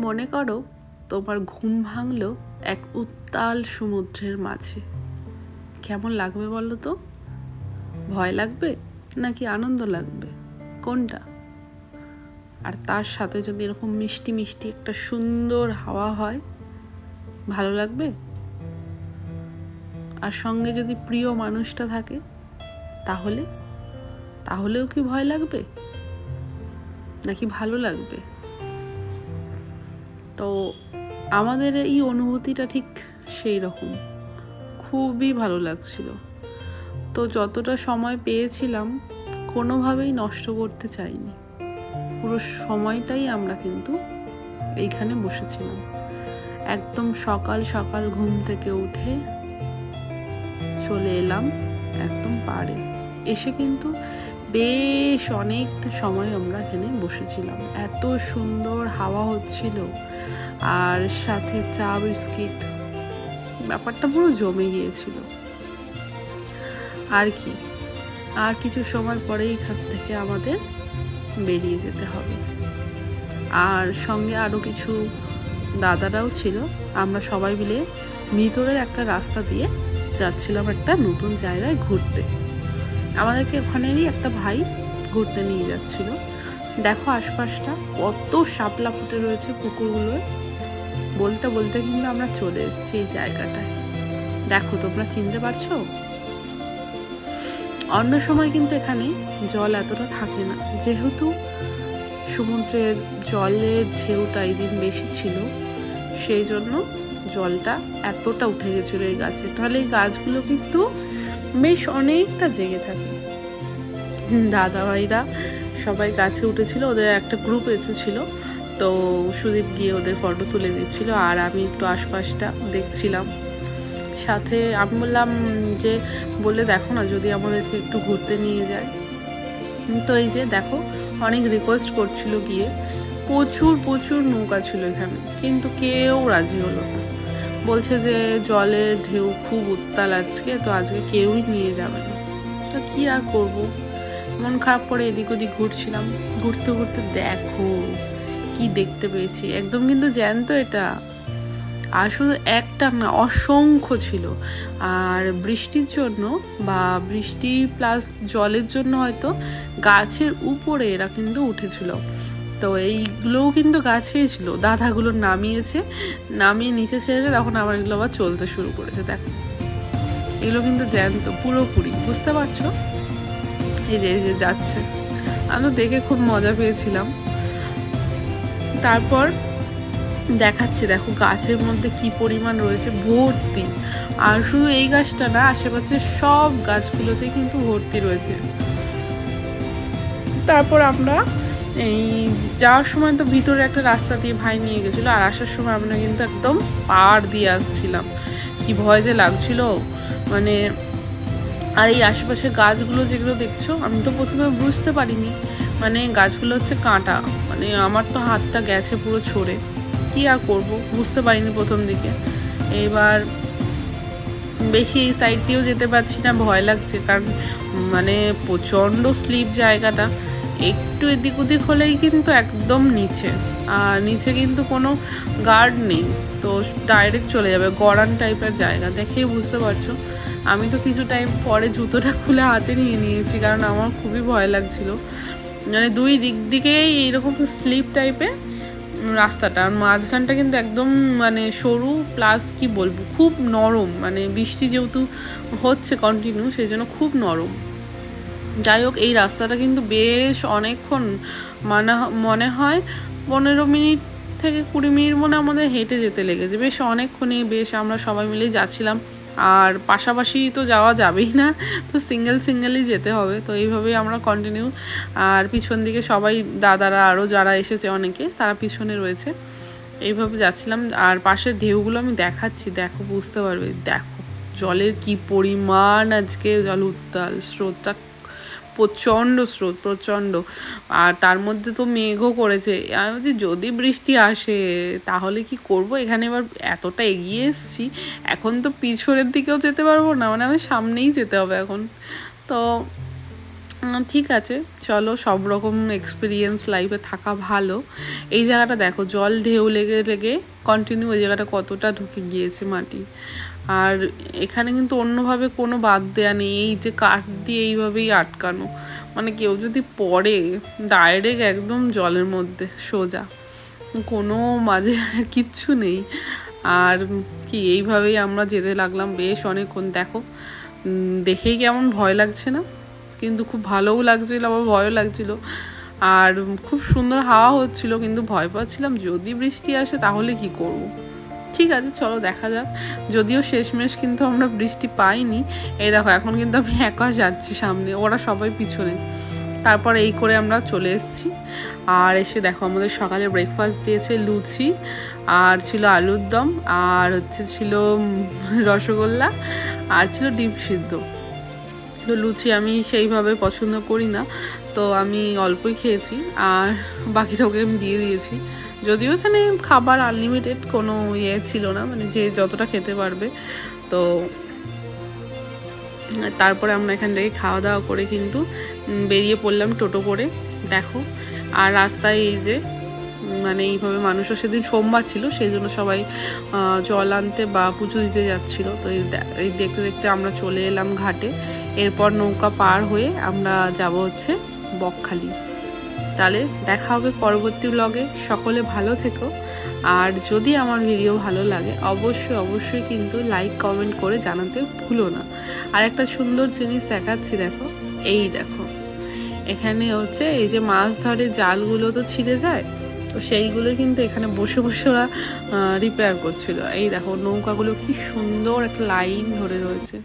মনে করো তোমার ঘুম ভাঙলো এক উত্তাল সমুদ্রের মাঝে। কেমন লাগবে বলো তো? ভয় লাগবে নাকি আনন্দ লাগবে, কোনটা? আর তার সাথে যদি এরকম মিষ্টি মিষ্টি একটা সুন্দর হাওয়া হয়, ভালো লাগবে? আর সঙ্গে যদি প্রিয় মানুষটা থাকে, তাহলেও কি ভয় লাগবে নাকি ভালো লাগবে? তো আমাদের এই অনুভূতিটা ঠিক সেই রকম, খুবই ভালো লাগছিল। তো যতটা সময় পেয়েছিলাম কোনোভাবেই নষ্ট করতে চাইনি। পুরো সময়টাই আমরা কিন্তু এইখানে বসেছিলাম। একদম সকাল সকাল ঘুম থেকে উঠে চলে এলাম একদম পাড়ে। এসে কিন্তু বেশ অনেকটা সময় আমরা এখানে বসেছিলাম। এত সুন্দর হাওয়া হচ্ছিল, আর সাথে চা বিস্কিট, ব্যাপারটা পুরো জমে গিয়েছিল। আর কিছু সময় পরেই এখান থেকে আমাদের বেরিয়ে যেতে হবে। আর সঙ্গে আরও কিছু দাদারাও ছিল। আমরা সবাই মিলে ভিতরের একটা রাস্তা দিয়ে যাচ্ছিলাম একটা নতুন জায়গায় ঘুরতে। আমাদেরকে ওখানেরই একটা ভাই ঘুরতে নিয়ে যাচ্ছিল। দেখো আশপাশটা কত শাপলা ফুটে রয়েছে পুকুরগুলোয়। বলতে বলতে কিন্তু আমরা চলে এসেছি এই জায়গাটায়। দেখো, তোমরা চিনতে পারছো? অন্য সময় কিন্তু এখানে জল এতটা থাকে না, যেহেতু সমুদ্রের জলের ঢেউটা এই দিন বেশি ছিল, সেই জন্য জলটা এতটা উঠে গেছিলো এই গাছে। তাহলে এই গাছগুলো কিন্তু বেশ অনেকটা জেগে থাকে। দাদা ভাইরা সবাই গাছে উঠেছিল, ওদের একটা গ্রুপ এসেছিল। তো সুদীপ গিয়ে ওদের ফটো তুলে দিচ্ছিল, আর আমি একটু আশপাশটা দেখছিলাম। সাথে আমি বললাম যে বলে দেখো না যদি আমাদেরকে একটু ঘুরতে নিয়ে যায়। তো এই যে দেখো, অনেক রিকোয়েস্ট করছিল গিয়ে। প্রচুর প্রচুর নৌকা ছিল এখানে, কিন্তু কেউ রাজি হলো না। বলছে যে জলের ঢেউ খুব উত্তাল আজকে, তো আজকে কেউই নিয়ে যাবে না। তো কি আর করব, মন খারাপ করে এদিক ওদিক ঘুরছিলাম। ঘুরতে ঘুরতে দেখো কি দেখতে পেয়েছি, একদম কিন্তু জ্যান্ত এটা। আর শুধু একটা না, অসংখ্য ছিল। আর বৃষ্টির জন্য বা বৃষ্টি প্লাস জলের জন্য হয়তো গাছের উপরে এরা কিন্তু উঠেছিল। তো এইগুলোও কিন্তু গাছেই ছিল। দাদাগুলো নামিয়ে নিচে ছেড়েছে, তখন আবার এগুলো আবার চলতে শুরু করেছে। দেখো, এগুলো কিন্তু জ্যান্ত পুরোপুরি, বুঝতে পারছো? এই যে যাচ্ছে, আমি তো দেখে খুব মজা পেয়েছিলাম। তারপর দেখাচ্ছি, দেখো গাছের মধ্যে কি পরিমাণ রয়েছে, ভর্তি। আর শুধু এই গাছটা না, আশেপাশে সব গাছগুলোতে কিন্তু ভর্তি রয়েছে। তারপর আমরা এই যাওয়ার সময় তো ভিতরে একটা রাস্তা দিয়ে ভাই নিয়ে গেছিলো, আর আসার সময় আমরা কিন্তু একদম পাড় দিয়ে আসছিলাম। কি ভয় যে লাগছিল মানে। আর এই আশেপাশের গাছগুলো যেগুলো দেখছো, আমি তো প্রথমে বুঝতে পারিনি, মানে গাছগুলো হচ্ছে কাঁটা। মানে আমার তো হাতটা গেছে পুরো ছড়ে। কি আর করবো, বুঝতে পারিনি প্রথম দিকে। এবার বেশি এই সাইড দিয়েও যেতে পারছি না, ভয় লাগছে, কারণ মানে প্রচণ্ড স্লিপ জায়গাটা। একটু এদিক ওদিক হলেই কিন্তু একদম নিচে, আর নিচে কিন্তু কোনো গার্ড নেই, তো ডাইরেক্ট চলে যাবে। গড়ান টাইপের জায়গা, দেখেই বুঝতে পারছো। আমি তো কিছু টাইম পরে জুতোটা খুলে হাতে নিয়ে নিয়েছি, কারণ আমার খুবই ভয় লাগছিল। মানে দুই দিক দিকেই এইরকম স্লিপ টাইপের রাস্তাটা, আর মাঝখানটা কিন্তু একদম মানে সরু, প্লাস কি বলবো খুব নরম। মানে বৃষ্টি যেহেতু হচ্ছে কন্টিনিউ, সেই জন্য খুব নরম। যাই হোক, এই রাস্তাটা কিন্তু বেশ অনেকক্ষণ, মনে হয় 15 মিনিট থেকে 20 মিনিট মনে আমাদের হেঁটে যেতে লেগেছে। বেশ অনেকক্ষণই বেশ আমরা সবাই মিলেই যাচ্ছিলাম। আর পাশাপাশি তো যাওয়া যাবেই না, তো সিঙ্গেলই যেতে হবে। তো এইভাবেই আমরা কন্টিনিউ। আর পিছন দিকে সবাই দাদারা আরও যারা এসেছে অনেকে, তারা পিছনে রয়েছে। এইভাবে যাচ্ছিলাম। আর পাশের ঢেউগুলো আমি দেখাচ্ছি, দেখো বুঝতে পারবে। দেখো জলের কি পরিমাণ, আজকে জল উত্তাল, স্রোতটা প্রচণ্ড। আর তার মধ্যে তো মেঘও করেছে। আমি বলছি যদি বৃষ্টি আসে তাহলে কি করব। এখানে এবার এতটা এগিয়ে এসেছি, এখন তো পিছনের দিকেও যেতে পারবো না, মানে আমি সামনেই যেতে হবে এখন। তো ঠিক আছে, চলো, সব রকম এক্সপিরিয়েন্স লাইফে থাকা ভালো। এই জায়গাটা দেখো, জল ঢেউ লেগে লেগে কন্টিনিউ ওই জায়গাটা কতটা ঢুকে গিয়েছে মাটি। আর এখানে কিন্তু অন্যভাবে কোনো বাদ দেয়া নেই, এই যে কাঠ দিয়ে এইভাবেই আটকানো, মানে কেউ যদি পড়ে ডাইরেক্ট একদম জলের মধ্যে সোজা, কোনো মাঝে কিচ্ছু নেই। আর কি, এইভাবেই আমরা যেতে লাগলাম বেশ অনেকক্ষণ। দেখো, দেখেই কেমন ভয় লাগছে না, কিন্তু খুব ভালোও লাগছিল, আবার ভয়ও লাগছিল। আর খুব সুন্দর হাওয়া হচ্ছিল, কিন্তু ভয় পাচ্ছিলাম যদি বৃষ্টি আসে তাহলে কি করব। ঠিক আছে, চলো দেখা যাক। যদিও শেষমেশ কিন্তু আমরা বৃষ্টি পাইনি। এই দেখো, এখন কিন্তু আমি একা যাচ্ছি সামনে, ওরা সবাই পিছনে। তারপর এই করে আমরা চলে এসেছি। আর এসে দেখো, আমাদের সকালে ব্রেকফাস্ট দিয়েছে লুচি, আর ছিল আলুর দম, আর ছিল রসগোল্লা, আর ছিল ডিম সিদ্ধ। তো লুচি আমি সেইভাবে পছন্দ করি না, তো আমি অল্পই খেয়েছি, আর বাকিটা ওকে আমি দিয়ে দিয়েছি। যদিও এখানে খাবার আনলিমিটেড কোনো ইয়ে ছিল না, মানে যে যতটা খেতে পারবে। তো তারপরে আমরা এখান থেকে খাওয়া দাওয়া করে কিন্তু বেরিয়ে পড়লাম টোটো করে। দেখো, আর রাস্তায় এই যে মানে এইভাবে মানুষও, সেদিন সোমবার ছিল সেই জন্য সবাই জল আনতে বা পুজো দিতে যাচ্ছিল। তো এই দেখতে দেখতে আমরা চলে এলাম ঘাটে। এরপর নৌকা পার হয়ে আমরা যাব হচ্ছে বকখালি। তাহলে দেখা হবে পরবর্তী ব্লগে। সকলে ভালো থেকো, আর যদি আমার ভিডিও ভালো লাগে অবশ্যই কিন্তু লাইক কমেন্ট করে জানাতে ভুলো না। আর একটা সুন্দর জিনিস দেখাচ্ছি, দেখো, এই দেখো, এখানে হচ্ছে এই যে মাছ ধরে জালগুলো তো ছিঁড়ে যায়, তো সেইগুলো কিন্তু এখানে বসে বসে ওরা রিপেয়ার করছিল। এই দেখো, নৌকাগুলো কি সুন্দর একটা লাইন ধরে রয়েছে।